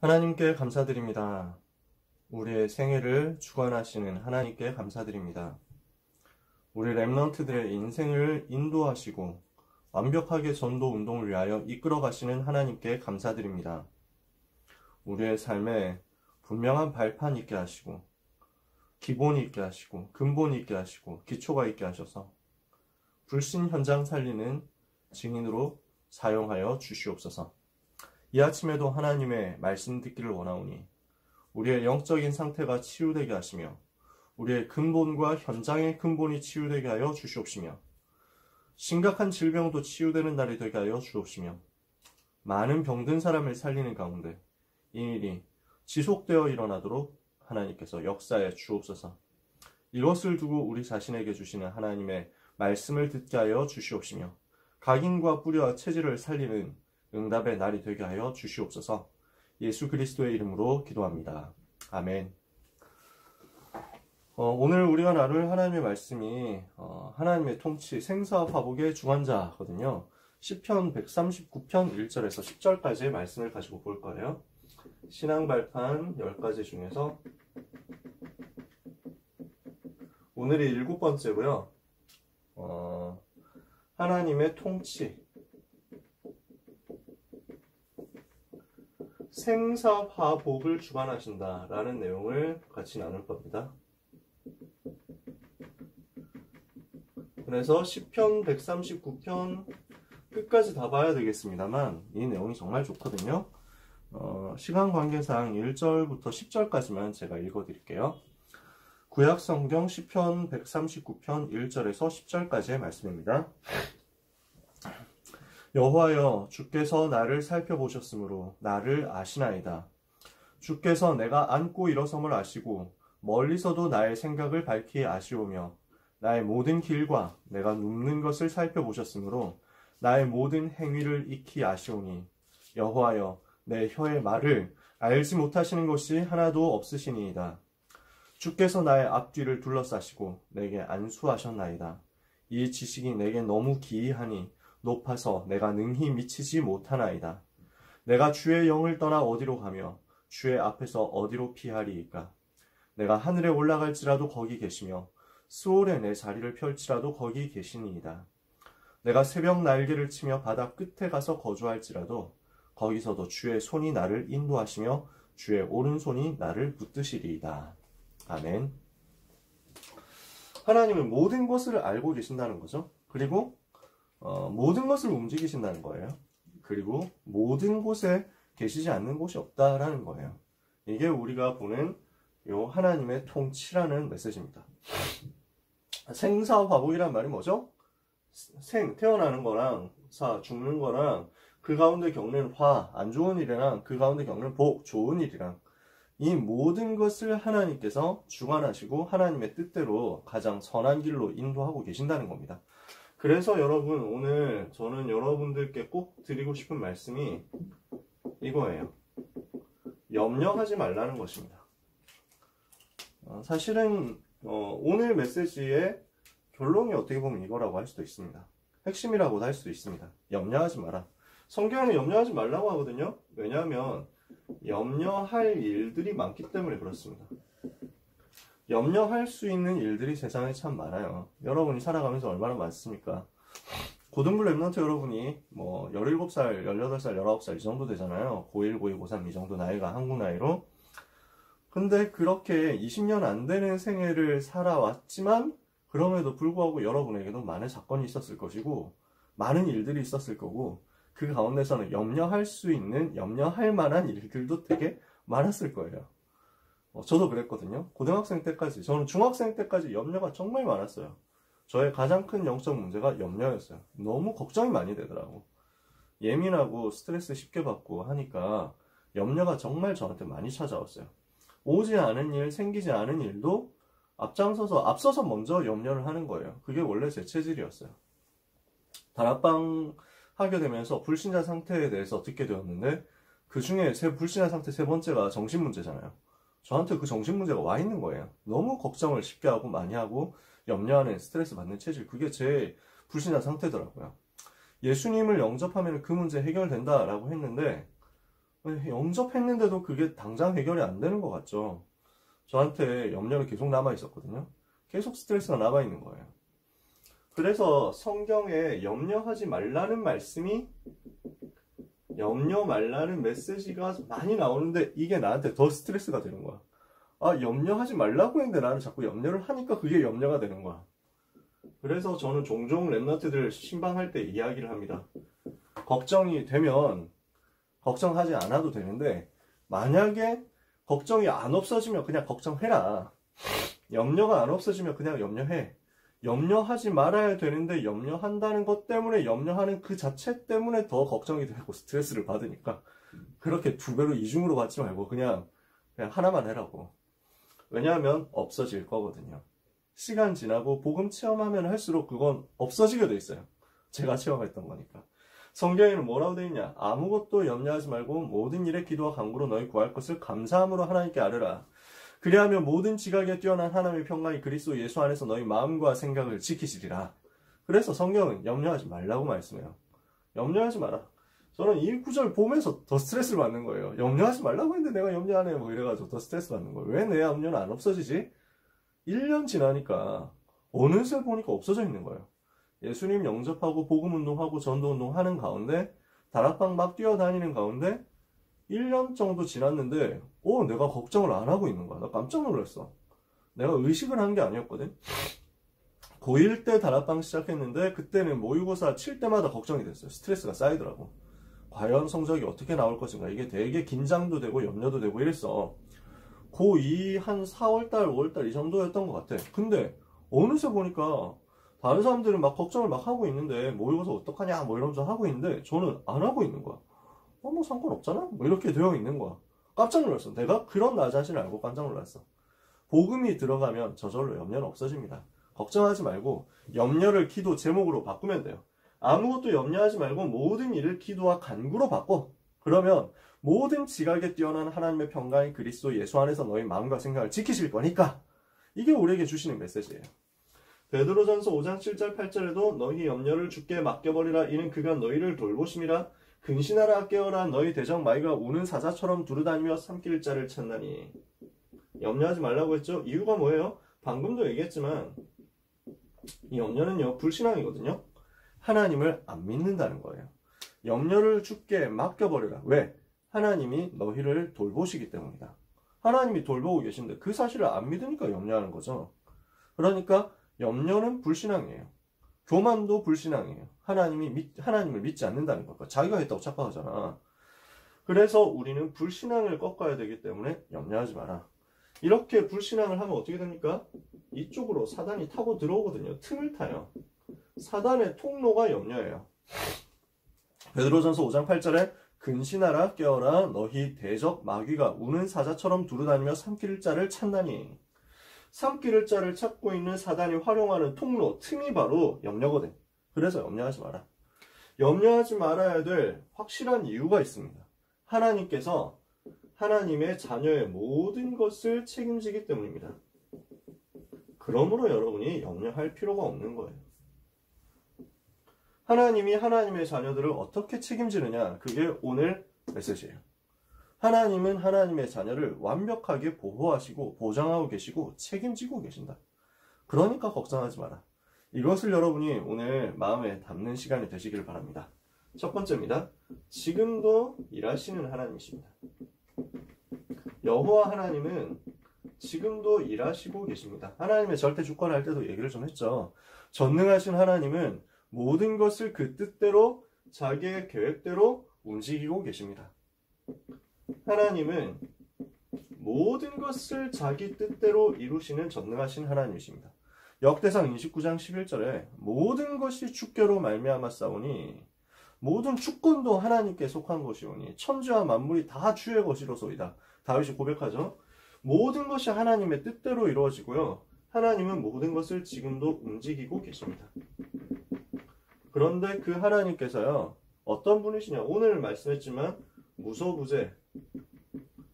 하나님께 감사드립니다. 우리의 생애를 주관하시는 하나님께 감사드립니다. 우리 렘넌트들의 인생을 인도하시고 완벽하게 전도 운동을 위하여 이끌어 가시는 하나님께 감사드립니다. 우리의 삶에 분명한 발판 있게 하시고 기본이 있게 하시고 근본이 있게 하시고 기초가 있게 하셔서 불신 현장 살리는 증인으로 사용하여 주시옵소서. 이 아침에도 하나님의 말씀 듣기를 원하오니 우리의 영적인 상태가 치유되게 하시며 우리의 근본과 현장의 근본이 치유되게 하여 주시옵시며 심각한 질병도 치유되는 날이 되게 하여 주옵시며 많은 병든 사람을 살리는 가운데 이 일이 지속되어 일어나도록 하나님께서 역사해 주옵소서. 이것을 두고 우리 자신에게 주시는 하나님의 말씀을 듣게 하여 주시옵시며 각인과 뿌리와 체질을 살리는 응답의 날이 되게 하여 주시옵소서. 예수 그리스도의 이름으로 기도합니다. 아멘. 오늘 우리가 나눌 하나님의 말씀이 하나님의 통치, 생사 화복의 주관자거든요. 시편 139편 1절에서 10절까지의 말씀을 가지고 볼 거예요. 신앙 발판 10가지 중에서 오늘이 7번째고요. 하나님의 통치, 생사화복을 주관하신다라는 내용을 같이 나눌 겁니다. 그래서 시편 139편 끝까지 다 봐야 되겠습니다만 이 내용이 정말 좋거든요. 시간 관계상 1절부터 10절까지만 제가 읽어드릴게요. 구약 성경 시편 139편 1절에서 10절까지의 말씀입니다. 여호와여, 주께서 나를 살펴보셨으므로 나를 아시나이다. 주께서 내가 앉고 일어섬을 아시고 멀리서도 나의 생각을 밝히 아시오며 나의 모든 길과 내가 눕는 것을 살펴보셨으므로 나의 모든 행위를 익히 아시오니 여호와여, 내 혀의 말을 알지 못하시는 것이 하나도 없으시니이다. 주께서 나의 앞뒤를 둘러싸시고 내게 안수하셨나이다. 이 지식이 내게 너무 기이하니 높아서 내가 능히 미치지 못하나이다. 내가 주의 영을 떠나 어디로 가며 주의 앞에서 어디로 피하리이까. 내가 하늘에 올라갈지라도 거기 계시며 수월에 내 자리를 펼치라도 거기 계시니이다. 내가 새벽 날개를 치며 바다 끝에 가서 거주할지라도 거기서도 주의 손이 나를 인도하시며 주의 오른손이 나를 붙드시리이다. 아멘. 하나님은 모든 것을 알고 계신다는 거죠. 그리고 모든 것을 움직이신다는 거예요. 그리고 모든 곳에 계시지 않는 곳이 없다라는 거예요. 이게 우리가 보는 요 하나님의 통치라는 메시지입니다. 생사화복이란 말이 뭐죠? 생, 태어나는 거랑 사, 죽는 거랑 그 가운데 겪는 화, 안 좋은 일이랑 그 가운데 겪는 복, 좋은 일이랑 이 모든 것을 하나님께서 주관하시고 하나님의 뜻대로 가장 선한 길로 인도하고 계신다는 겁니다. 그래서 여러분, 오늘 저는 여러분들께 꼭 드리고 싶은 말씀이 이거예요. 염려하지 말라는 것입니다. 사실은 오늘 메시지의 결론이 어떻게 보면 이거라고 할 수도 있습니다. 핵심이라고도 할 수도 있습니다. 염려하지 마라. 성경에는 염려하지 말라고 하거든요. 왜냐하면 염려할 일들이 많기 때문에 그렇습니다. 염려할 수 있는 일들이 세상에 참 많아요. 여러분이 살아가면서 얼마나 많습니까? 고등부 랩런트 여러분이 뭐 17살, 18살, 19살 이 정도 되잖아요. 고1, 고2, 고3 이 정도 나이가 한국 나이로. 근데 그렇게 20년 안 되는 생애를 살아왔지만 그럼에도 불구하고 여러분에게도 많은 사건이 있었을 것이고 많은 일들이 있었을 거고 그 가운데서는 염려할 수 있는, 염려할 만한 일들도 되게 많았을 거예요. 저도 그랬거든요. 고등학생 때까지, 저는 중학생 때까지 염려가 정말 많았어요. 저의 가장 큰 영적 문제가 염려였어요. 너무 걱정이 많이 되더라고. 예민하고 스트레스 쉽게 받고 하니까 염려가 정말 저한테 많이 찾아왔어요. 오지 않은 일, 생기지 않은 일도 앞서서 먼저 염려를 하는 거예요. 그게 원래 제 체질이었어요. 다락방 하게 되면서 불신자 상태에 대해서 듣게 되었는데 그 중에 불신자 상태 세 번째가 정신문제잖아요. 저한테 그 정신문제가 와 있는 거예요. 너무 걱정을 쉽게 하고 많이 하고 염려하는, 스트레스 받는 체질, 그게 제 불신자 상태더라고요. 예수님을 영접하면 그 문제 해결된다라고 했는데 영접했는데도 그게 당장 해결이 안 되는 것 같죠. 저한테 염려가 계속 남아 있었거든요. 계속 스트레스가 남아 있는 거예요. 그래서 성경에 염려하지 말라는 말씀이, 염려 말라는 메시지가 많이 나오는데 이게 나한테 더 스트레스가 되는 거야. 아, 염려하지 말라고 했는데 나는 자꾸 염려를 하니까 그게 염려가 되는 거야. 그래서 저는 종종 랩런트들 신방할 때 이야기를 합니다. 걱정이 되면 걱정하지 않아도 되는데, 만약에 걱정이 안 없어지면 그냥 걱정해라. 염려가 안 없어지면 그냥 염려해. 염려하지 말아야 되는데 염려한다는 것 때문에, 염려하는 그 자체 때문에 더 걱정이 되고 스트레스를 받으니까 그렇게 두 배로 이중으로 받지 말고 그냥 하나만 해라고. 왜냐하면 없어질 거거든요. 시간 지나고 복음 체험하면 할수록 그건 없어지게 돼 있어요. 제가 체험했던 거니까. 성경에는 뭐라고 되어 있냐? 아무것도 염려하지 말고 모든 일에 기도와 간구로 너희 구할 것을 감사함으로 하나님께 아뢰라. 그리하면 모든 지각에 뛰어난 하나님의 평강이 그리스도 예수 안에서 너희 마음과 생각을 지키시리라. 그래서 성경은 염려하지 말라고 말씀해요. 염려하지 마라. 저는 이 구절 보면서 더 스트레스를 받는 거예요. 염려하지 말라고 했는데 내가 염려 안 해요. 뭐 이래가지고 더 스트레스 받는 거예요. 왜 내 염려는 안 없어지지? 1년 지나니까 어느새 보니까 없어져 있는 거예요. 예수님 영접하고 복음운동하고 전도운동 하는 가운데, 다락방 막 뛰어다니는 가운데 1년 정도 지났는데 내가 걱정을 안 하고 있는 거야. 나 깜짝 놀랐어. 내가 의식을 한 게 아니었거든. 고1 때 다락방 시작했는데 그때는 모의고사 칠 때마다 걱정이 됐어요. 스트레스가 쌓이더라고. 과연 성적이 어떻게 나올 것인가. 이게 되게 긴장도 되고 염려도 되고 이랬어. 고2 한 4월달 5월달 이 정도였던 것 같아. 근데 어느새 보니까 다른 사람들은 막 걱정을 막 하고 있는데, 모의고사 어떡하냐 뭐 이러면서 하고 있는데 저는 안 하고 있는 거야. 뭐 상관없잖아? 뭐 이렇게 되어 있는 거야. 깜짝 놀랐어. 내가 그런 나 자신을 알고 깜짝 놀랐어. 복음이 들어가면 저절로 염려는 없어집니다. 걱정하지 말고 염려를 기도 제목으로 바꾸면 돼요. 아무것도 염려하지 말고 모든 일을 기도와 간구로 바꿔. 그러면 모든 지각에 뛰어난 하나님의 평강이 그리스도 예수 안에서 너희 마음과 생각을 지키실 거니까. 이게 우리에게 주시는 메시지예요. 베드로전서 5장 7절 8절에도 너희 염려를 주께 맡겨버리라. 이는 그가 너희를 돌보심이라. 근신하라 깨어라. 너희 대적 마귀가 우는 사자처럼 두루다니며 삼킬 자를 찾나니. 염려하지 말라고 했죠. 이유가 뭐예요? 방금도 얘기했지만 이 염려는요, 불신앙이거든요. 하나님을 안 믿는다는 거예요. 염려를 주께 맡겨버리라. 왜? 하나님이 너희를 돌보시기 때문이다. 하나님이 돌보고 계신데 그 사실을 안 믿으니까 염려하는 거죠. 그러니까 염려는 불신앙이에요. 교만도 불신앙이에요. 하나님을 믿지 않는다는 거니까. 자기가 했다고 착각하잖아. 그래서 우리는 불신앙을 꺾어야 되기 때문에 염려하지 마라. 이렇게 불신앙을 하면 어떻게 됩니까? 이쪽으로 사단이 타고 들어오거든요. 틈을 타요. 사단의 통로가 염려예요. 베드로전서 5장 8절에 근신하라 깨어라. 너희 대적 마귀가 우는 사자처럼 두루다니며 삼킬 자를 찾나니. 삼킬 자를 찾고 있는 사단이 활용하는 통로, 틈이 바로 염려거든. 그래서 염려하지 마라. 염려하지 말아야 될 확실한 이유가 있습니다. 하나님께서 하나님의 자녀의 모든 것을 책임지기 때문입니다. 그러므로 여러분이 염려할 필요가 없는 거예요. 하나님이 하나님의 자녀들을 어떻게 책임지느냐, 그게 오늘 메시지예요. 하나님은 하나님의 자녀를 완벽하게 보호하시고 보장하고 계시고 책임지고 계신다. 그러니까 걱정하지 마라. 이것을 여러분이 오늘 마음에 담는 시간이 되시기를 바랍니다. 첫 번째입니다. 지금도 일하시는 하나님이십니다. 여호와 하나님은 지금도 일하시고 계십니다. 하나님의 절대 주권을 할 때도 얘기를 좀 했죠. 전능하신 하나님은 모든 것을 그 뜻대로 자기의 계획대로 움직이고 계십니다. 하나님은 모든 것을 자기 뜻대로 이루시는 전능하신 하나님이십니다. 역대상 29장 11절에 모든 것이 주께로 말미암아 싸우니 모든 주권도 하나님께 속한 것이오니 천지와 만물이 다 주의 것이로소이다. 다윗이 고백하죠. 모든 것이 하나님의 뜻대로 이루어지고요. 하나님은 모든 것을 지금도 움직이고 계십니다. 그런데 그 하나님께서요, 어떤 분이시냐? 오늘 말씀했지만 무소부재,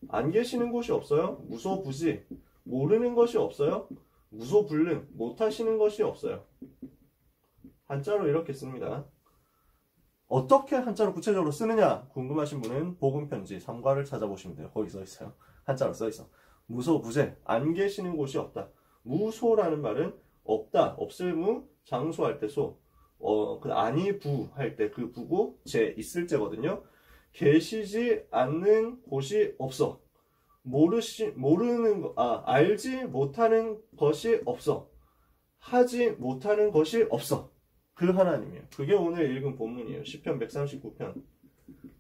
안 계시는 곳이 없어요. 무소부지, 모르는 것이 없어요. 무소불능, 못하시는 것이 없어요. 한자로 이렇게 씁니다. 어떻게 한자로 구체적으로 쓰느냐 궁금하신 분은 복음편지 3과를 찾아보시면 돼요. 거기 써 있어요. 한자로 써 있어. 무소 부재, 안 계시는 곳이 없다. 무소라는 말은 없다, 없을 무, 장소할 때 소, 그 아니 부 할 때 그 부고 제 있을 제거든요. 계시지 않는 곳이 없어. 알지 못하는 것이 없어. 하지 못하는 것이 없어. 그 하나님이에요. 그게 오늘 읽은 본문이에요. 시편 139편.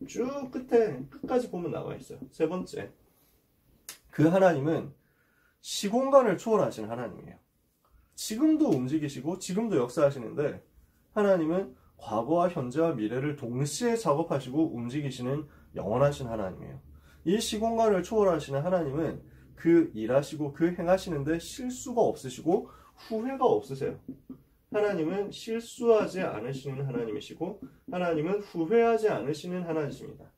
쭉 끝까지 보면 나와 있어요. 세 번째. 그 하나님은 시공간을 초월하시는 하나님이에요. 지금도 움직이시고 지금도 역사하시는데 하나님은 과거와 현재와 미래를 동시에 작업하시고 움직이시는 영원하신 하나님이에요. 이 시공간을 초월하시는 하나님은 그 일하시고 그 행하시는데 실수가 없으시고 후회가 없으세요. 하나님은 실수하지 않으시는 하나님이시고 하나님은 후회하지 않으시는 하나님이십니다.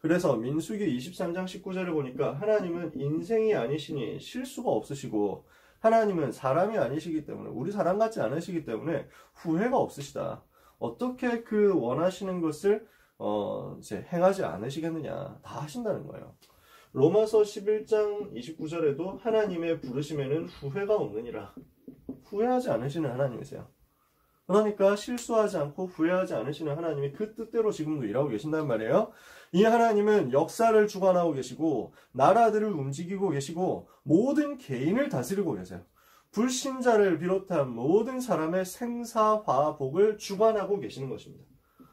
그래서 민수기 23장 19절을 보니까 하나님은 인생이 아니시니 실수가 없으시고 하나님은 사람이 아니시기 때문에 우리 사람 같지 않으시기 때문에 후회가 없으시다. 어떻게 그 원하시는 것을 이제 행하지 않으시겠느냐. 다 하신다는 거예요. 로마서 11장 29절에도 하나님의 부르심에는 후회가 없느니라. 후회하지 않으시는 하나님이세요. 그러니까 실수하지 않고 후회하지 않으시는 하나님이 그 뜻대로 지금도 일하고 계신단 말이에요. 이 하나님은 역사를 주관하고 계시고 나라들을 움직이고 계시고 모든 개인을 다스리고 계세요. 불신자를 비롯한 모든 사람의 생사화복을 주관하고 계시는 것입니다.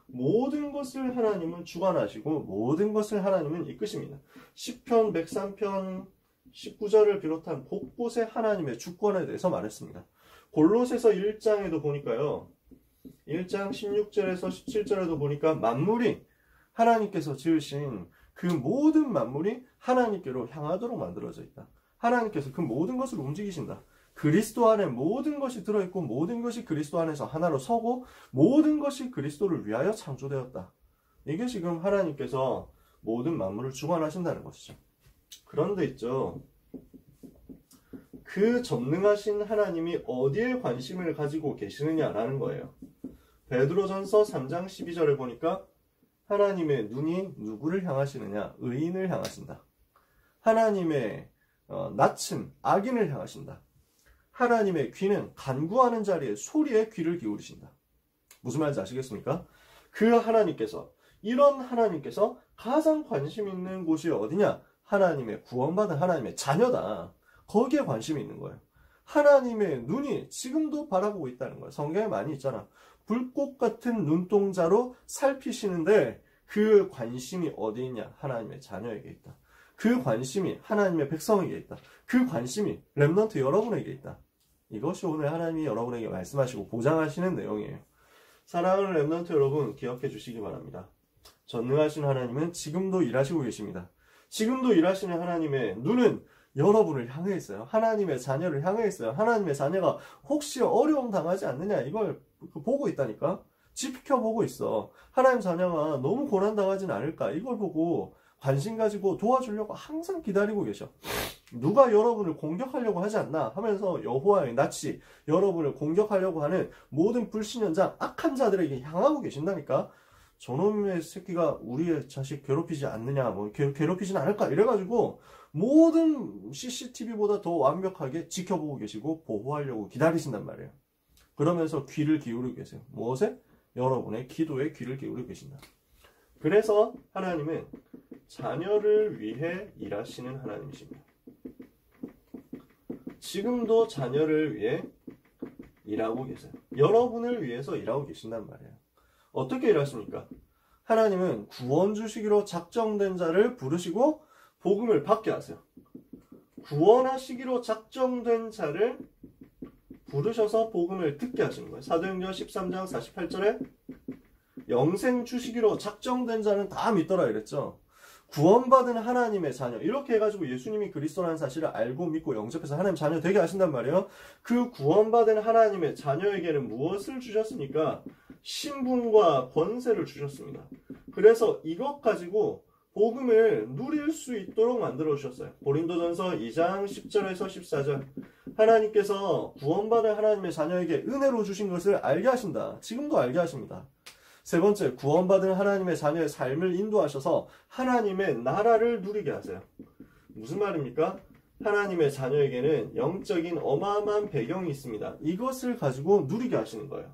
모든 것을 하나님은 주관하시고 모든 것을 하나님은 이끄십니다. 시편 103편 19절을 비롯한 곳곳에 하나님의 주권에 대해서 말했습니다. 골로새서 1장에도 보니까요. 1장 16절에서 17절에도 보니까 만물이 하나님께서 지으신 그 모든 만물이 하나님께로 향하도록 만들어져 있다. 하나님께서 그 모든 것을 움직이신다. 그리스도 안에 모든 것이 들어있고 모든 것이 그리스도 안에서 하나로 서고 모든 것이 그리스도를 위하여 창조되었다. 이게 지금 하나님께서 모든 만물을 주관하신다는 것이죠. 그런데 있죠. 그 전능하신 하나님이 어디에 관심을 가지고 계시느냐라는 거예요. 베드로전서 3장 12절에 보니까 하나님의 눈이 누구를 향하시느냐? 의인을 향하신다. 하나님의 낯은 악인을 향하신다. 하나님의 귀는 간구하는 자리에 소리에 귀를 기울이신다. 무슨 말인지 아시겠습니까? 그 하나님께서 이런 하나님께서 가장 관심 있는 곳이 어디냐? 하나님의 구원받은 하나님의 자녀다. 거기에 관심이 있는 거예요. 하나님의 눈이 지금도 바라보고 있다는 거예요. 성경에 많이 있잖아. 불꽃 같은 눈동자로 살피시는데 그 관심이 어디 있냐? 하나님의 자녀에게 있다. 그 관심이 하나님의 백성에게 있다. 그 관심이 렘넌트 여러분에게 있다. 이것이 오늘 하나님이 여러분에게 말씀하시고 보장하시는 내용이에요. 사랑하는 렘넌트 여러분, 기억해 주시기 바랍니다. 전능하신 하나님은 지금도 일하시고 계십니다. 지금도 일하시는 하나님의 눈은 여러분을 향해 있어요. 하나님의 자녀를 향해 있어요. 하나님의 자녀가 혹시 어려움 당하지 않느냐 이걸 보고 있다니까. 지켜보고 있어. 하나님 자녀가 너무 고난당하진 않을까 이걸 보고 관심 가지고 도와주려고 항상 기다리고 계셔. 누가 여러분을 공격하려고 하지 않나 하면서 여호와의 낯이 여러분을 공격하려고 하는 모든 불신연장 악한 자들에게 향하고 계신다니까. 저놈의 새끼가 우리의 자식 괴롭히지 않느냐, 괴롭히진 않을까 이래가지고 모든 CCTV보다 더 완벽하게 지켜보고 계시고 보호하려고 기다리신단 말이에요. 그러면서 귀를 기울이고 계세요. 무엇에? 여러분의 기도에 귀를 기울이고 계신다. 그래서 하나님은 자녀를 위해 일하시는 하나님이십니다. 지금도 자녀를 위해 일하고 계세요. 여러분을 위해서 일하고 계신단 말이에요. 어떻게 일하십니까? 하나님은 구원 주시기로 작정된 자를 부르시고 복음을 받게 하세요. 구원하시기로 작정된 자를 부르셔서 복음을 듣게 하시는 거예요. 사도행전 13장 48절에 영생 주시기로 작정된 자는 다 믿더라 이랬죠. 구원받은 하나님의 자녀 이렇게 해가지고 예수님이 그리스도라는 사실을 알고 믿고 영접해서 하나님 자녀 되게 하신단 말이에요. 그 구원받은 하나님의 자녀에게는 무엇을 주셨습니까? 신분과 권세를 주셨습니다. 그래서 이것 가지고 복음을 누릴 수 있도록 만들어 주셨어요. 고린도전서 2장 10절에서 14절 하나님께서 구원받은 하나님의 자녀에게 은혜로 주신 것을 알게 하신다. 지금도 알게 하십니다. 세 번째, 구원받은 하나님의 자녀의 삶을 인도하셔서 하나님의 나라를 누리게 하세요. 무슨 말입니까? 하나님의 자녀에게는 영적인 어마어마한 배경이 있습니다. 이것을 가지고 누리게 하시는 거예요.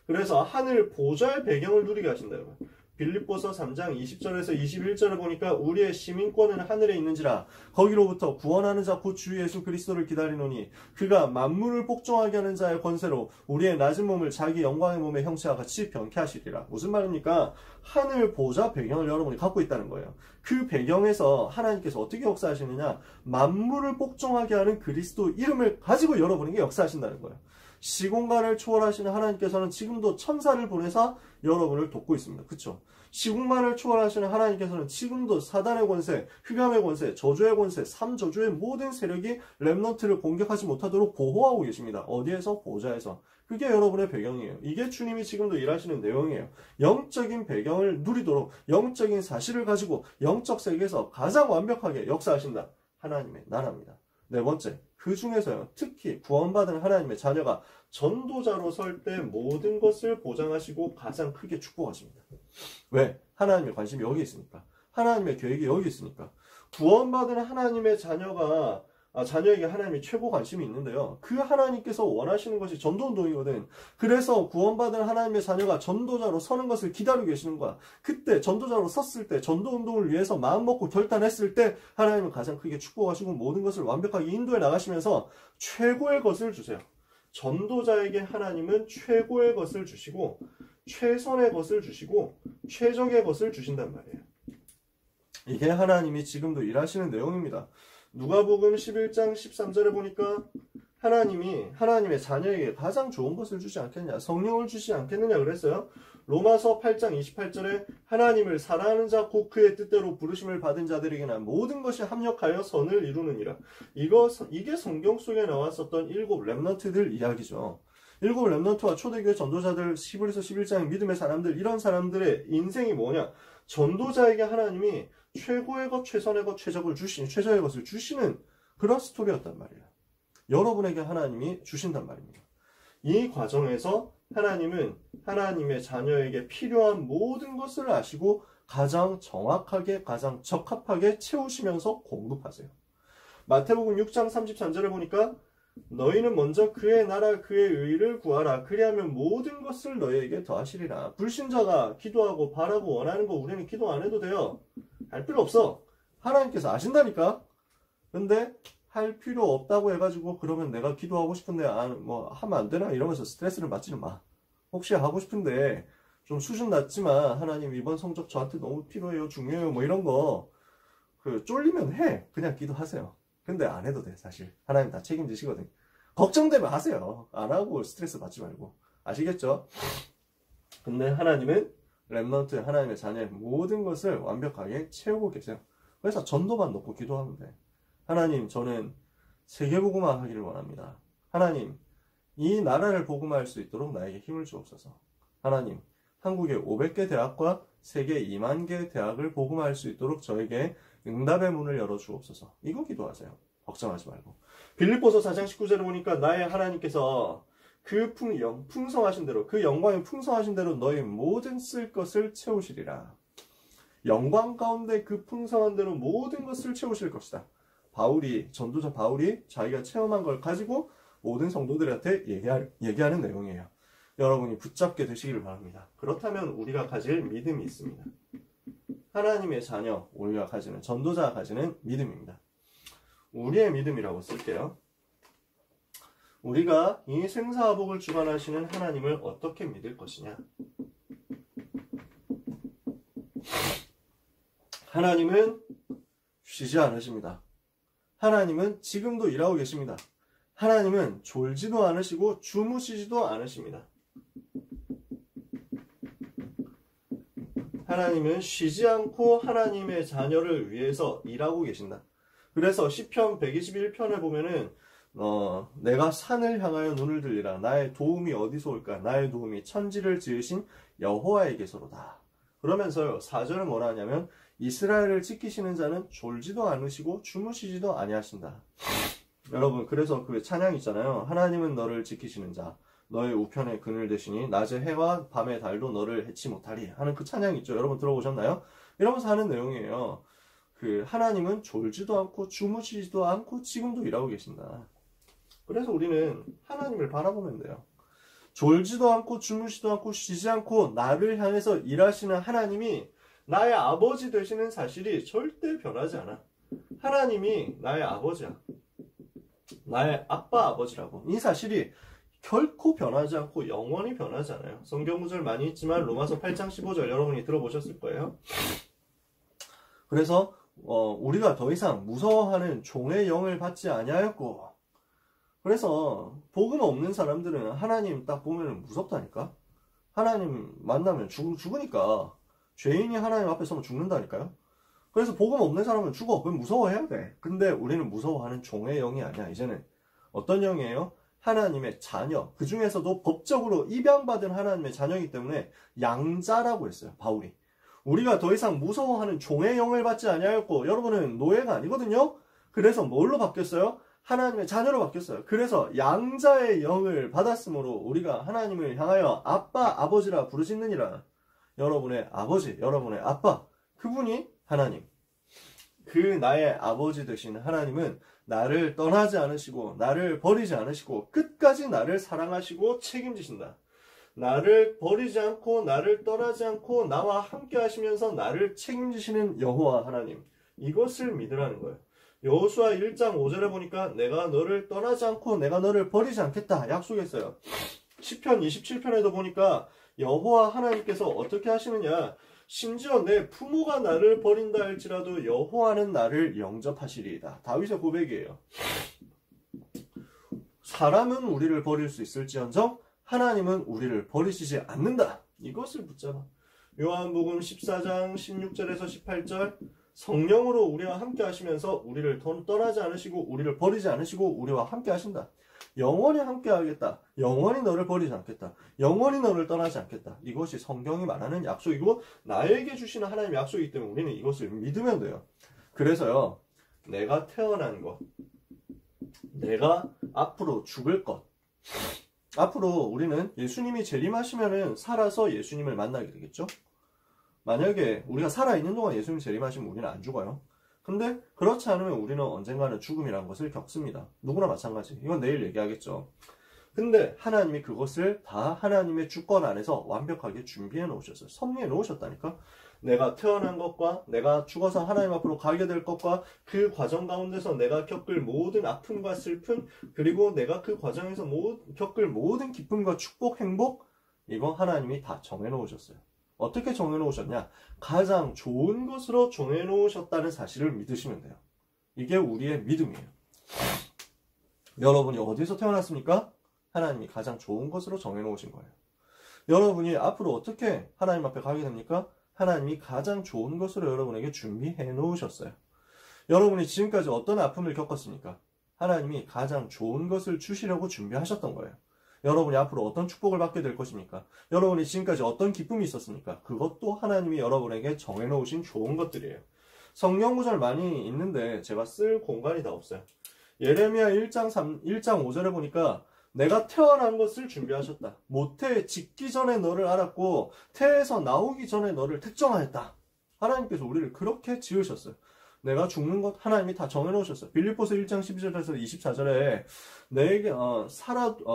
그래서 하늘 보좌의 배경을 누리게 하신다고요. 빌립보서 3장 20절에서 21절을 보니까 우리의 시민권은 하늘에 있는지라 거기로부터 구원하는 자 곧 주 예수 그리스도를 기다리노니 그가 만물을 복종하게 하는 자의 권세로 우리의 낮은 몸을 자기 영광의 몸의 형체와 같이 변케 하시리라. 무슨 말입니까? 하늘 보좌 배경을 여러분이 갖고 있다는 거예요. 그 배경에서 하나님께서 어떻게 역사하시느냐? 만물을 복종하게 하는 그리스도 이름을 가지고 여러분에게 역사하신다는 거예요. 시공간을 초월하시는 하나님께서는 지금도 천사를 보내서 여러분을 돕고 있습니다. 그렇죠? 시공간을 초월하시는 하나님께서는 지금도 사단의 권세, 흑암의 권세, 저주의 권세, 3저주의 모든 세력이 렘넌트를 공격하지 못하도록 보호하고 계십니다. 어디에서? 보좌에서. 그게 여러분의 배경이에요. 이게 주님이 지금도 일하시는 내용이에요. 영적인 배경을 누리도록 영적인 사실을 가지고 영적 세계에서 가장 완벽하게 역사하신다. 하나님의 나라입니다. 네 번째, 그 중에서요, 특히 구원받은 하나님의 자녀가 전도자로 설 때 모든 것을 보장하시고 가장 크게 축복하십니다. 왜? 하나님의 관심이 여기 있으니까. 하나님의 계획이 여기 있으니까. 구원받은 하나님의 자녀에게 하나님이 최고 관심이 있는데요. 그 하나님께서 원하시는 것이 전도운동이거든. 그래서 구원받은 하나님의 자녀가 전도자로 서는 것을 기다리고 계시는 거야. 그때 전도자로 섰을 때, 전도운동을 위해서 마음먹고 결단했을 때 하나님은 가장 크게 축복하시고 모든 것을 완벽하게 인도해 나가시면서 최고의 것을 주세요. 전도자에게 하나님은 최고의 것을 주시고 최선의 것을 주시고 최적의 것을 주신단 말이에요. 이게 하나님이 지금도 일하시는 내용입니다. 누가복음 11장 13절에 보니까 하나님이 하나님의 자녀에게 가장 좋은 것을 주지 않겠냐, 성령을 주지 않겠느냐 그랬어요. 로마서 8장 28절에 하나님을 사랑하는 자 곧 그의 뜻대로 부르심을 받은 자들에게는 모든 것이 합력하여 선을 이루느니라. 이게 성경 속에 나왔었던 7 렘넌트들 이야기죠. 7 렘넌트와 초대교회 전도자들, 히브리서 11장의 믿음의 사람들, 이런 사람들의 인생이 뭐냐? 전도자에게 하나님이 최고의 것, 최선의 것, 최적의 것을 주시는 그런 스토리였단 말이에요. 여러분에게 하나님이 주신단 말입니다. 이 과정에서 하나님은 하나님의 자녀에게 필요한 모든 것을 아시고 가장 정확하게, 가장 적합하게 채우시면서 공급하세요. 마태복음 6장 33절에 보니까 너희는 먼저 그의 나라 그의 의를 구하라. 그리하면 모든 것을 너희에게 더하시리라. 불신자가 기도하고 바라고 원하는 거 우리는 기도 안 해도 돼요. 할 필요 없어. 하나님께서 아신다니까. 근데 할 필요 없다고 해가지고 그러면 내가 기도하고 싶은데 하면 안 되나 이러면서 스트레스를 받지는 마. 혹시 하고 싶은데 좀 수준 낮지만 하나님 이번 성적 저한테 너무 필요해요, 중요해요, 뭐 이런 거 쫄리면 해. 그냥 기도하세요. 근데 안 해도 돼. 사실 하나님 다 책임지시거든. 걱정되면 하세요. 안 하고 스트레스 받지 말고. 아시겠죠? 근데 하나님은 렘넌트, 하나님의 자녀의 모든 것을 완벽하게 채우고 계세요. 그래서 전도만 놓고 기도하면 돼. 하나님, 저는 세계복음화 하기를 원합니다. 하나님, 이 나라를 복음화할 수 있도록 나에게 힘을 주옵소서. 하나님, 한국의 500개 대학과 세계 2만 개 대학을 복음화할 수 있도록 저에게 응답의 문을 열어주옵소서. 이거 기도하세요. 걱정하지 말고. 빌립보서 4장 19절에 보니까 나의 하나님께서 그 풍성하신 대로, 그 영광이 풍성하신 대로 너희 모든 쓸 것을 채우시리라. 영광 가운데 그 풍성한 대로 모든 것을 채우실 것이다. 전도자 바울이 자기가 체험한 걸 가지고 모든 성도들한테 얘기하는 내용이에요. 여러분이 붙잡게 되시기를 바랍니다. 그렇다면 우리가 가질 믿음이 있습니다. 하나님의 자녀, 우리가 가지는, 전도자가 가지는 믿음입니다. 우리의 믿음이라고 쓸게요. 우리가 이 생사화복을 주관하시는 하나님을 어떻게 믿을 것이냐? 하나님은 쉬지 않으십니다. 하나님은 지금도 일하고 계십니다. 하나님은 졸지도 않으시고 주무시지도 않으십니다. 하나님은 쉬지 않고 하나님의 자녀를 위해서 일하고 계신다. 그래서 시편 121편을 보면은 내가 산을 향하여 눈을 들리라. 나의 도움이 어디서 올까? 나의 도움이 천지를 지으신 여호와에게서로다. 그러면서요, 4절은 뭐라 하냐면 이스라엘을 지키시는 자는 졸지도 않으시고 주무시지도 아니하신다. 여러분, 그래서 그 찬양 있잖아요. 하나님은 너를 지키시는 자, 너의 우편에 그늘 대시니 낮의 해와 밤의 달도 너를 해치 못하리 하는 그 찬양 있죠. 여러분 들어보셨나요? 이러면서 하는 내용이에요. 그 하나님은 졸지도 않고 주무시지도 않고 지금도 일하고 계신다. 그래서 우리는 하나님을 바라보면 돼요. 졸지도 않고 주무시지도 않고 쉬지 않고 나를 향해서 일하시는 하나님이 나의 아버지 되시는 사실이 절대 변하지 않아. 하나님이 나의 아버지야. 나의 아빠 아버지라고. 이 사실이 결코 변하지 않고 영원히 변하지 않아요. 성경 구절 많이 있지만 로마서 8장 15절 여러분이 들어보셨을 거예요. 그래서 우리가 더 이상 무서워하는 종의 영을 받지 아니하였고, 그래서 복음 없는 사람들은 하나님 딱 보면 무섭다니까. 하나님 만나면 죽으니까. 죄인이 하나님 앞에 서면 죽는다니까요. 그래서 복음 없는 사람은 죽어. 그럼 무서워해야 돼. 근데 우리는 무서워하는 종의 영이 아니야. 이제는 어떤 영이에요? 하나님의 자녀. 그 중에서도 법적으로 입양받은 하나님의 자녀이기 때문에 양자라고 했어요, 바울이. 우리가 더 이상 무서워하는 종의 영을 받지 아니하였고, 여러분은 노예가 아니거든요. 그래서 뭘로 바뀌었어요? 하나님의 자녀로 바뀌었어요. 그래서 양자의 영을 받았으므로 우리가 하나님을 향하여 아빠, 아버지라 부르짖느니라. 여러분의 아버지, 여러분의 아빠, 그분이 하나님. 그 나의 아버지 되신 하나님은 나를 떠나지 않으시고 나를 버리지 않으시고 끝까지 나를 사랑하시고 책임지신다. 나를 버리지 않고 나를 떠나지 않고 나와 함께 하시면서 나를 책임지시는 여호와 하나님. 이것을 믿으라는 거예요. 여호수아 1장 5절에 보니까 내가 너를 떠나지 않고 내가 너를 버리지 않겠다 약속했어요. 시편 27편에도 보니까 여호와 하나님께서 어떻게 하시느냐. 심지어 내 부모가 나를 버린다 할지라도 여호와는 나를 영접하시리이다. 다윗의 고백이에요. 사람은 우리를 버릴 수 있을지언정 하나님은 우리를 버리시지 않는다. 이것을 붙잡아. 요한복음 14장 16절에서 18절 성령으로 우리와 함께 하시면서 우리를 떠나지 않으시고 우리를 버리지 않으시고 우리와 함께 하신다. 영원히 함께 하겠다. 영원히 너를 버리지 않겠다. 영원히 너를 떠나지 않겠다. 이것이 성경이 말하는 약속이고 나에게 주시는 하나님의 약속이기 때문에 우리는 이것을 믿으면 돼요. 그래서요. 내가 태어난 것, 내가 앞으로 죽을 것, 앞으로 우리는 예수님이 재림하시면은 살아서 예수님을 만나게 되겠죠? 만약에 우리가 살아있는 동안 예수님 재림하시면 우리는 안 죽어요. 근데 그렇지 않으면 우리는 언젠가는 죽음이라는 것을 겪습니다. 누구나 마찬가지. 이건 내일 얘기하겠죠. 근데 하나님이 그것을 다 하나님의 주권 안에서 완벽하게 준비해 놓으셨어요. 섭리해 놓으셨다니까. 내가 태어난 것과 내가 죽어서 하나님 앞으로 가게 될 것과 그 과정 가운데서 내가 겪을 모든 아픔과 슬픔, 그리고 내가 그 과정에서 겪을 모든 기쁨과 축복, 행복, 이거 하나님이 다 정해 놓으셨어요. 어떻게 정해놓으셨냐? 가장 좋은 것으로 정해놓으셨다는 사실을 믿으시면 돼요. 이게 우리의 믿음이에요. 여러분이 어디서 태어났습니까? 하나님이 가장 좋은 것으로 정해놓으신 거예요. 여러분이 앞으로 어떻게 하나님 앞에 가게 됩니까? 하나님이 가장 좋은 것으로 여러분에게 준비해 놓으셨어요. 여러분이 지금까지 어떤 아픔을 겪었습니까? 하나님이 가장 좋은 것을 주시려고 준비하셨던 거예요. 여러분이 앞으로 어떤 축복을 받게 될 것입니까? 여러분이 지금까지 어떤 기쁨이 있었습니까? 그것도 하나님이 여러분에게 정해놓으신 좋은 것들이에요. 성경 구절 많이 있는데 제가 쓸 공간이 다 없어요. 예레미야 1장 5절에 보니까 내가 태어난 것을 준비하셨다. 모태에 짓기 전에 너를 알았고 태에서 나오기 전에 너를 특정하였다. 하나님께서 우리를 그렇게 지으셨어요. 내가 죽는 것 하나님이 다 정해놓으셨어요. 빌립보서 1장 12절에서 24절에 내게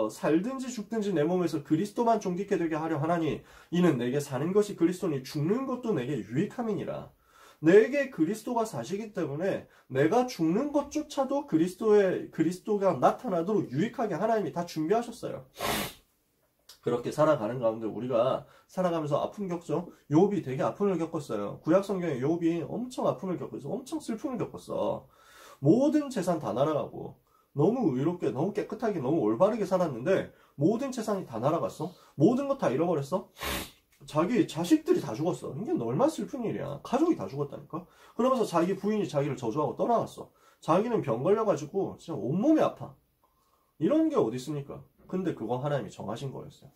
살든지 죽든지 내 몸에서 그리스도만 존귀케 되게 하려 하나니 이는 내게 사는 것이 그리스도니 죽는 것도 내게 유익함이니라. 내게 그리스도가 사시기 때문에 내가 죽는 것조차도 그리스도가 나타나도록 유익하게 하나님이 다 준비하셨어요. 그렇게 살아가는 가운데 우리가 살아가면서 아픔 겪죠. 욥이 되게 아픔을 겪었어요. 구약 성경에 욥이 엄청 아픔을 겪었어. 엄청 슬픔을 겪었어. 모든 재산 다 날아가고 너무 의롭게 너무 깨끗하게 너무 올바르게 살았는데 모든 재산이 다 날아갔어. 모든 것 다 잃어버렸어. 자기 자식들이 다 죽었어. 이게 얼마나 슬픈 일이야. 가족이 다 죽었다니까. 그러면서 자기 부인이 자기를 저주하고 떠나갔어. 자기는 병 걸려가지고 진짜 온몸이 아파. 이런 게 어디 있습니까? 근데 그거 하나님이 정하신 거였어요.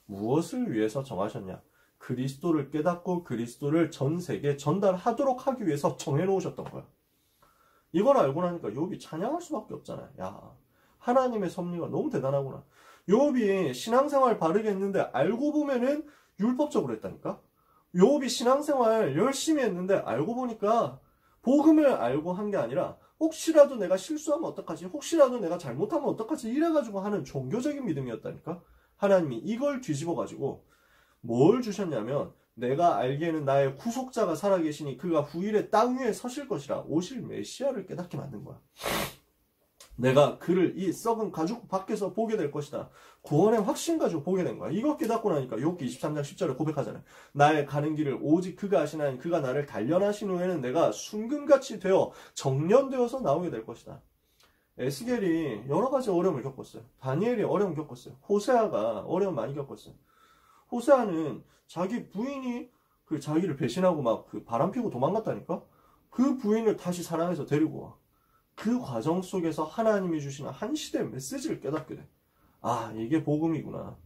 무엇을 위해서 정하셨냐? 그리스도를 깨닫고 그리스도를 전 세계에 전달하도록 하기 위해서 정해놓으셨던 거야. 이걸 알고 나니까 욥이 찬양할 수밖에 없잖아요. 야, 하나님의 섭리가 너무 대단하구나. 욥이 신앙생활 바르게 했는데 알고 보면은 율법적으로 했다니까? 욥이 신앙생활 열심히 했는데 알고 보니까 복음을 알고 한 게 아니라 혹시라도 내가 실수하면 어떡하지? 혹시라도 내가 잘못하면 어떡하지? 이래가지고 하는 종교적인 믿음이었다니까? 하나님이 이걸 뒤집어가지고 뭘 주셨냐면 내가 알기에는 나의 구속자가 살아계시니 그가 후일에 땅 위에 서실 것이라 오실 메시아를 깨닫게 만든 거야. 내가 그를 이 썩은 가죽 밖에서 보게 될 것이다. 구원의 확신 가지고 보게 된 거야. 이거 깨닫고 나니까 욥기 23장 10절에 고백하잖아요. 나의 가는 길을 오직 그가 아시나니 그가 나를 단련하신 후에는 내가 순금같이 되어 정련되어서 나오게 될 것이다. 에스겔이 여러 가지 어려움을 겪었어요. 다니엘이 어려움 겪었어요. 호세아가 어려움 많이 겪었어요. 호세아는 자기 부인이 그 자기를 배신하고 막 그 바람 피고 도망갔다니까? 그 부인을 다시 사랑해서 데리고 와. 그 과정 속에서 하나님이 주시는 한 시대의 메시지를 깨닫게 돼. 아, 이게 복음이구나.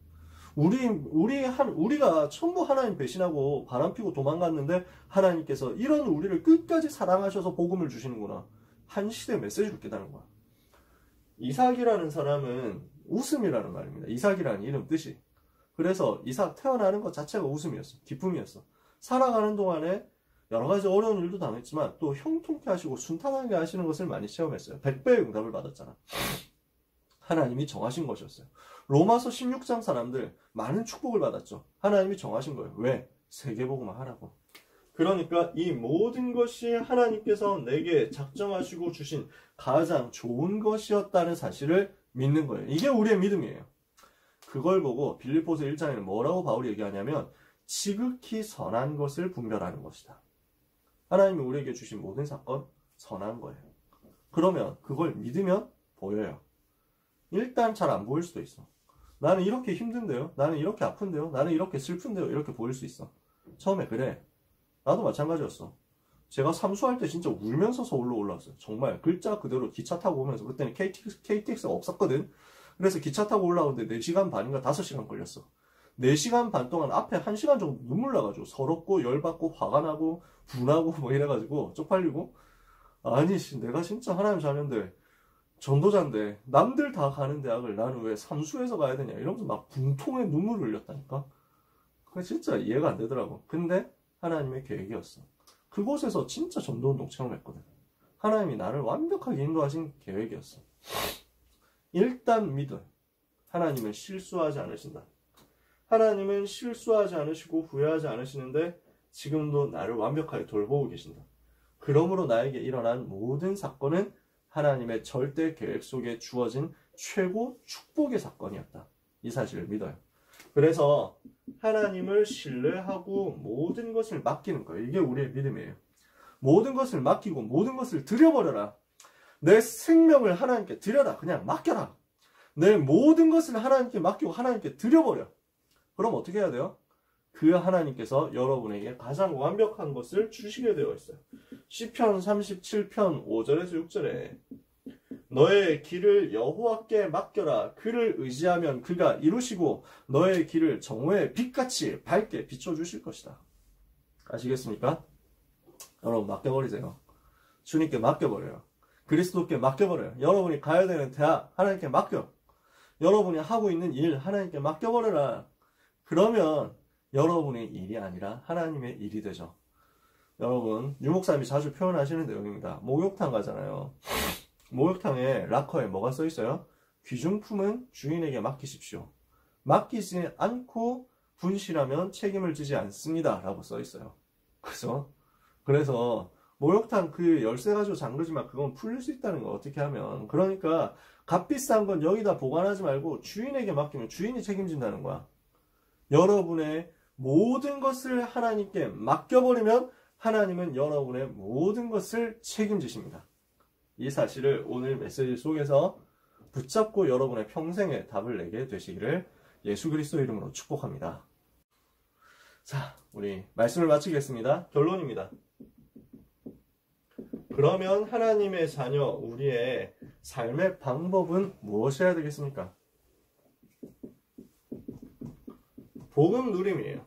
우리가 전부 하나님 배신하고 바람피고 도망갔는데 하나님께서 이런 우리를 끝까지 사랑하셔서 복음을 주시는구나. 한 시대의 메시지를 깨닫는 거야. 이삭이라는 사람은 웃음이라는 말입니다. 이삭이라는 이름 뜻이. 그래서 이삭 태어나는 것 자체가 웃음이었어. 기쁨이었어. 살아가는 동안에 여러 가지 어려운 일도 당했지만 또 형통케 하시고 순탄하게 하시는 것을 많이 체험했어요. 100배의 응답을 받았잖아. 하나님이 정하신 것이었어요. 로마서 16장 사람들 많은 축복을 받았죠. 하나님이 정하신 거예요. 왜? 세계복음을 하라고. 그러니까 이 모든 것이 하나님께서 내게 작정하시고 주신 가장 좋은 것이었다는 사실을 믿는 거예요. 이게 우리의 믿음이에요. 그걸 보고 빌립보서 1장에는 뭐라고 바울이 얘기하냐면 지극히 선한 것을 분별하는 것이다. 하나님이 우리에게 주신 모든 사건 선한 거예요. 그러면 그걸 믿으면 보여요. 일단 잘 안 보일 수도 있어. 나는 이렇게 힘든데요. 나는 이렇게 아픈데요. 나는 이렇게 슬픈데요. 이렇게 보일 수 있어. 처음에 그래. 나도 마찬가지였어. 제가 삼수할 때 진짜 울면서 서울로 올라왔어요. 정말 글자 그대로 기차 타고 오면서 그때는 KTX가 없었거든. 그래서 기차 타고 올라오는데 4시간 반인가 5시간 걸렸어. 4시간 반 동안 앞에 1시간 정도 눈물 나가지고 서럽고 열받고 화가 나고 분하고 뭐 이래가지고 쪽팔리고 아니 내가 진짜 하나님 자녀인데 전도자인데 남들 다 가는 대학을 나는 왜 삼수해서 가야 되냐 이러면서 막 분통에 눈물을 흘렸다니까. 그게 진짜 이해가 안 되더라고. 근데 하나님의 계획이었어. 그곳에서 진짜 전도운동 체험했거든. 하나님이 나를 완벽하게 인도하신 계획이었어. 일단 믿어. 하나님은 실수하지 않으신다. 하나님은 실수하지 않으시고 후회하지 않으시는데 지금도 나를 완벽하게 돌보고 계신다. 그러므로 나에게 일어난 모든 사건은 하나님의 절대 계획 속에 주어진 최고 축복의 사건이었다. 이 사실을 믿어요. 그래서 하나님을 신뢰하고 모든 것을 맡기는 거예요. 이게 우리의 믿음이에요. 모든 것을 맡기고 모든 것을 드려버려라. 내 생명을 하나님께 드려라. 그냥 맡겨라. 내 모든 것을 하나님께 맡기고 하나님께 드려버려. 그럼 어떻게 해야 돼요? 그 하나님께서 여러분에게 가장 완벽한 것을 주시게 되어 있어요. 시편 37편 5절에서 6절에 너의 길을 여호와께 맡겨라. 그를 의지하면 그가 이루시고 너의 길을 정오의 빛같이 밝게 비춰주실 것이다. 아시겠습니까? 여러분 맡겨버리세요. 주님께 맡겨버려요. 그리스도께 맡겨버려요. 여러분이 가야 되는 대학 하나님께 맡겨. 여러분이 하고 있는 일 하나님께 맡겨버려라. 그러면 여러분의 일이 아니라 하나님의 일이 되죠. 여러분 유목사님이 자주 표현하시는 내용입니다. 목욕탕 가잖아요. 목욕탕에 락커에 뭐가 써있어요? 귀중품은 주인에게 맡기십시오. 맡기지 않고 분실하면 책임을 지지 않습니다. 라고 써있어요. 그죠? 그래서 목욕탕 그 열쇠 가지고 잠그지만 그건 풀릴 수 있다는 거 어떻게 하면. 그러니까 값비싼 건 여기다 보관하지 말고 주인에게 맡기면 주인이 책임진다는 거야. 여러분의 모든 것을 하나님께 맡겨버리면 하나님은 여러분의 모든 것을 책임지십니다. 이 사실을 오늘 메시지 속에서 붙잡고 여러분의 평생의 답을 내게 되시기를 예수 그리스도 이름으로 축복합니다. 자, 우리 말씀을 마치겠습니다. 결론입니다. 그러면 하나님의 자녀, 우리의 삶의 방법은 무엇이어야 되겠습니까? 복음 누림이에요.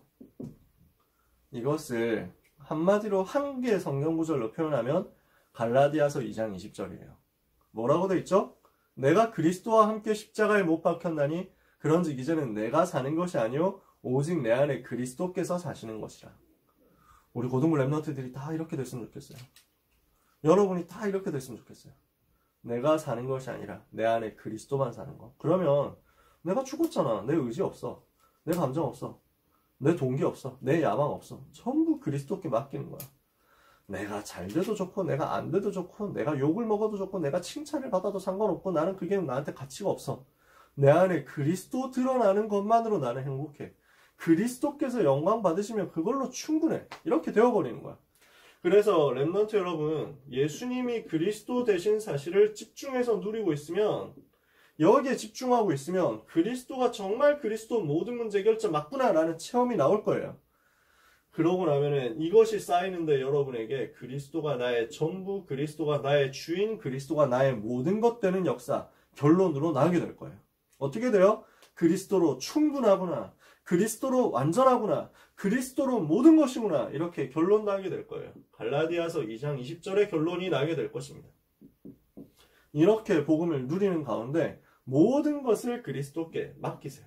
이것을 한마디로 한 개의 성경 구절로 표현하면 갈라디아서 2장 20절이에요. 뭐라고 돼 있죠? 내가 그리스도와 함께 십자가에 못 박혔나니 그런즉 이제는 내가 사는 것이 아니요 오직 내 안에 그리스도께서 사시는 것이라. 우리 고등부 랩런트들이 다 이렇게 됐으면 좋겠어요. 여러분이 다 이렇게 됐으면 좋겠어요. 내가 사는 것이 아니라 내 안에 그리스도만 사는 거. 그러면 내가 죽었잖아. 내 의지 없어. 내 감정 없어. 내 동기 없어. 내 야망 없어. 전부 그리스도께 맡기는 거야. 내가 잘 돼도 좋고 내가 안 돼도 좋고 내가 욕을 먹어도 좋고 내가 칭찬을 받아도 상관없고 나는 그게 나한테 가치가 없어. 내 안에 그리스도 드러나는 것만으로 나는 행복해. 그리스도께서 영광 받으시면 그걸로 충분해. 이렇게 되어버리는 거야. 그래서 랩런트 여러분, 예수님이 그리스도 되신 사실을 집중해서 누리고 있으면, 여기에 집중하고 있으면 그리스도가 정말 그리스도 모든 문제 해결자 맞구나 라는 체험이 나올 거예요. 그러고 나면은 이것이 쌓이는데 여러분에게 그리스도가 나의 전부, 그리스도가 나의 주인, 그리스도가 나의 모든 것 되는 역사, 결론으로 나오게 될 거예요. 어떻게 돼요? 그리스도로 충분하구나. 그리스도로 완전하구나. 그리스도로 모든 것이구나. 이렇게 결론 나게 될 거예요. 갈라디아서 2장 20절의 결론이 나게 될 것입니다. 이렇게 복음을 누리는 가운데 모든 것을 그리스도께 맡기세요.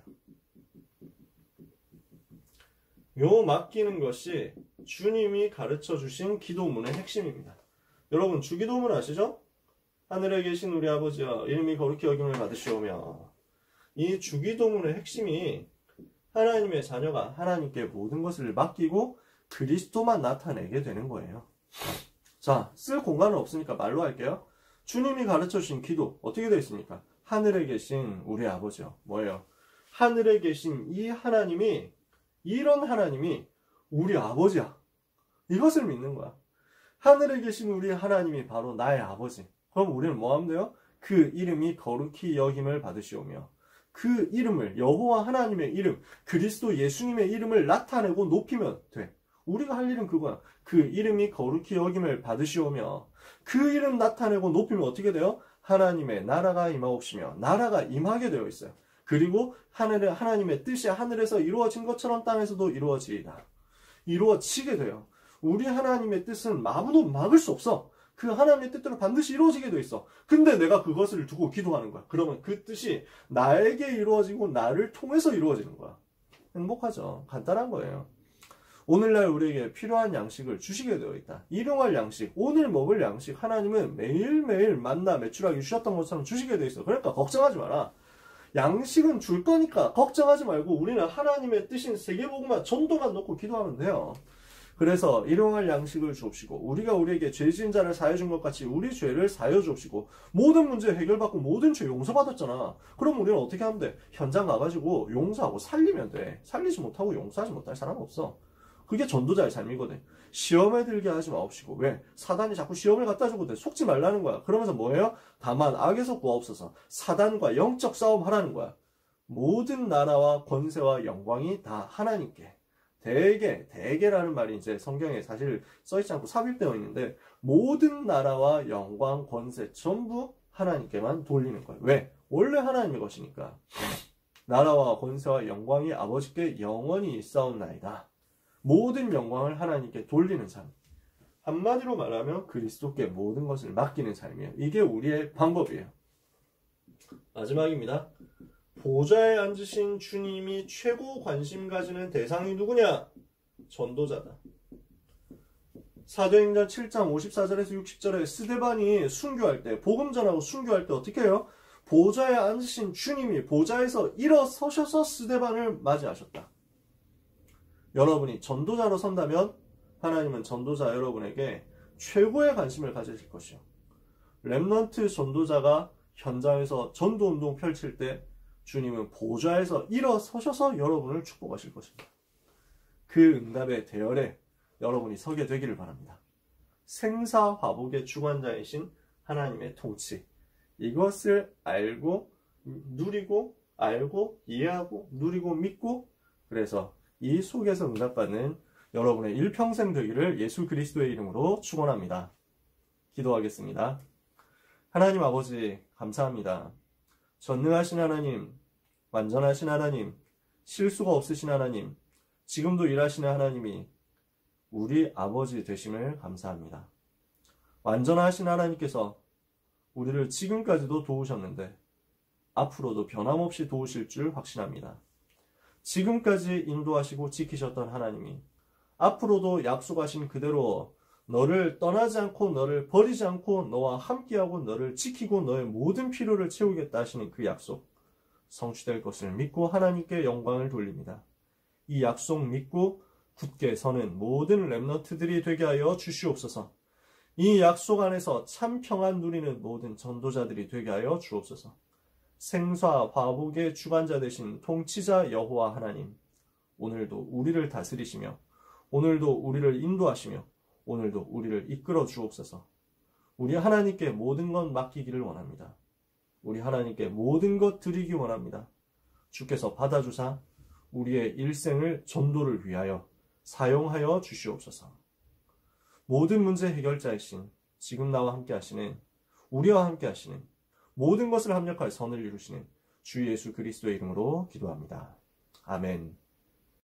요 맡기는 것이 주님이 가르쳐 주신 기도문의 핵심입니다. 여러분 주기도문 아시죠? 하늘에 계신 우리 아버지여 이름이 거룩히 여김을 받으시오며. 이 주기도문의 핵심이 하나님의 자녀가 하나님께 모든 것을 맡기고 그리스도만 나타내게 되는 거예요. 자, 쓸 공간은 없으니까 말로 할게요. 주님이 가르쳐 주신 기도 어떻게 되어 있습니까? 하늘에 계신 우리 아버지요. 뭐예요? 하늘에 계신 이 하나님이, 이런 하나님이 우리 아버지야. 이것을 믿는 거야. 하늘에 계신 우리 하나님이 바로 나의 아버지. 그럼 우리는 뭐 하면 돼요? 그 이름이 거룩히 여김을 받으시오며, 그 이름을, 여호와 하나님의 이름, 그리스도 예수님의 이름을 나타내고 높이면 돼. 우리가 할 일은 그거야. 그 이름이 거룩히 여김을 받으시오며, 그 이름 나타내고 높이면 어떻게 돼요? 하나님의 나라가 임하옵시며, 나라가 임하게 되어 있어요. 그리고 하나님의 뜻이 하늘에서 이루어진 것처럼 땅에서도 이루어지이다. 이루어지게 돼요. 우리 하나님의 뜻은 아무도 막을 수 없어. 그 하나님의 뜻대로 반드시 이루어지게 돼 있어. 근데 내가 그것을 두고 기도하는 거야. 그러면 그 뜻이 나에게 이루어지고 나를 통해서 이루어지는 거야. 행복하죠. 간단한 거예요. 오늘날 우리에게 필요한 양식을 주시게 되어 있다. 일용할 양식, 오늘 먹을 양식 하나님은 매일매일 만나 매출하게 주셨던 것처럼 주시게 되어 있어. 그러니까 걱정하지 마라. 양식은 줄 거니까 걱정하지 말고 우리는 하나님의 뜻인 세계복음만 전도만 놓고 기도하면 돼요. 그래서 일용할 양식을 주옵시고, 우리가 우리에게 죄 지은 자를 사하여 준 것 같이 우리 죄를 사하여 주옵시고, 모든 문제 해결받고 모든 죄 용서받았잖아. 그럼 우리는 어떻게 하면 돼? 현장 가가지고 용서하고 살리면 돼. 살리지 못하고 용서하지 못할 사람은 없어. 그게 전도자의 삶이거든. 시험에 들게 하지 마옵시고. 왜? 사단이 자꾸 시험을 갖다 주거든. 속지 말라는 거야. 그러면서 뭐예요? 다만 악에서 구하옵소서. 사단과 영적 싸움 하라는 거야. 모든 나라와 권세와 영광이 다 하나님께. 대개라는 말이 이제 성경에 사실 써있지 않고 삽입되어 있는데, 모든 나라와 영광, 권세 전부 하나님께만 돌리는 거예요. 왜? 원래 하나님의 것이니까. 나라와 권세와 영광이 아버지께 영원히 있사옵나이다. 모든 영광을 하나님께 돌리는 삶. 한마디로 말하면 그리스도께 모든 것을 맡기는 삶이에요. 이게 우리의 방법이에요. 마지막입니다. 보좌에 앉으신 주님이 최고 관심 가지는 대상이 누구냐? 전도자다. 사도행전 7장 54절에서 60절에 스데반이 순교할 때, 복음 전하고 순교할 때 어떻게 해요? 보좌에 앉으신 주님이 보좌에서 일어서셔서 스데반을 맞이하셨다. 여러분이 전도자로 선다면 하나님은 전도자 여러분에게 최고의 관심을 가지실 것이요. 렘넌트 전도자가 현장에서 전도운동 펼칠 때 주님은 보좌에서 일어서셔서 여러분을 축복하실 것입니다. 그 응답의 대열에 여러분이 서게 되기를 바랍니다. 생사화복의 주관자이신 하나님의 통치, 이것을 알고 누리고 알고 이해하고 누리고 믿고, 그래서 이 속에서 응답받는 여러분의 일평생 되기를 예수 그리스도의 이름으로 축원합니다. 기도하겠습니다. 하나님 아버지 감사합니다. 전능하신 하나님, 완전하신 하나님, 실수가 없으신 하나님, 지금도 일하시는 하나님이 우리 아버지 되심을 감사합니다. 완전하신 하나님께서 우리를 지금까지도 도우셨는데 앞으로도 변함없이 도우실 줄 확신합니다. 지금까지 인도하시고 지키셨던 하나님이 앞으로도 약속하신 그대로 너를 떠나지 않고 너를 버리지 않고 너와 함께하고 너를 지키고 너의 모든 필요를 채우겠다 하시는 그 약속 성취될 것을 믿고 하나님께 영광을 돌립니다. 이 약속 믿고 굳게 서는 모든 렘넌트들이 되게 하여 주시옵소서. 이 약속 안에서 참 평안 누리는 모든 전도자들이 되게 하여 주옵소서. 생사 화복의 주관자 되신 통치자 여호와 하나님, 오늘도 우리를 다스리시며 오늘도 우리를 인도하시며 오늘도 우리를 이끌어 주옵소서. 우리 하나님께 모든 것 맡기기를 원합니다. 우리 하나님께 모든 것 드리기 원합니다. 주께서 받아주사 우리의 일생을 전도를 위하여 사용하여 주시옵소서. 모든 문제 해결자이신 지금 나와 함께 하시는 우리와 함께 하시는 모든 것을 합력할 선을 이루시는 주 예수 그리스도의 이름으로 기도합니다. 아멘.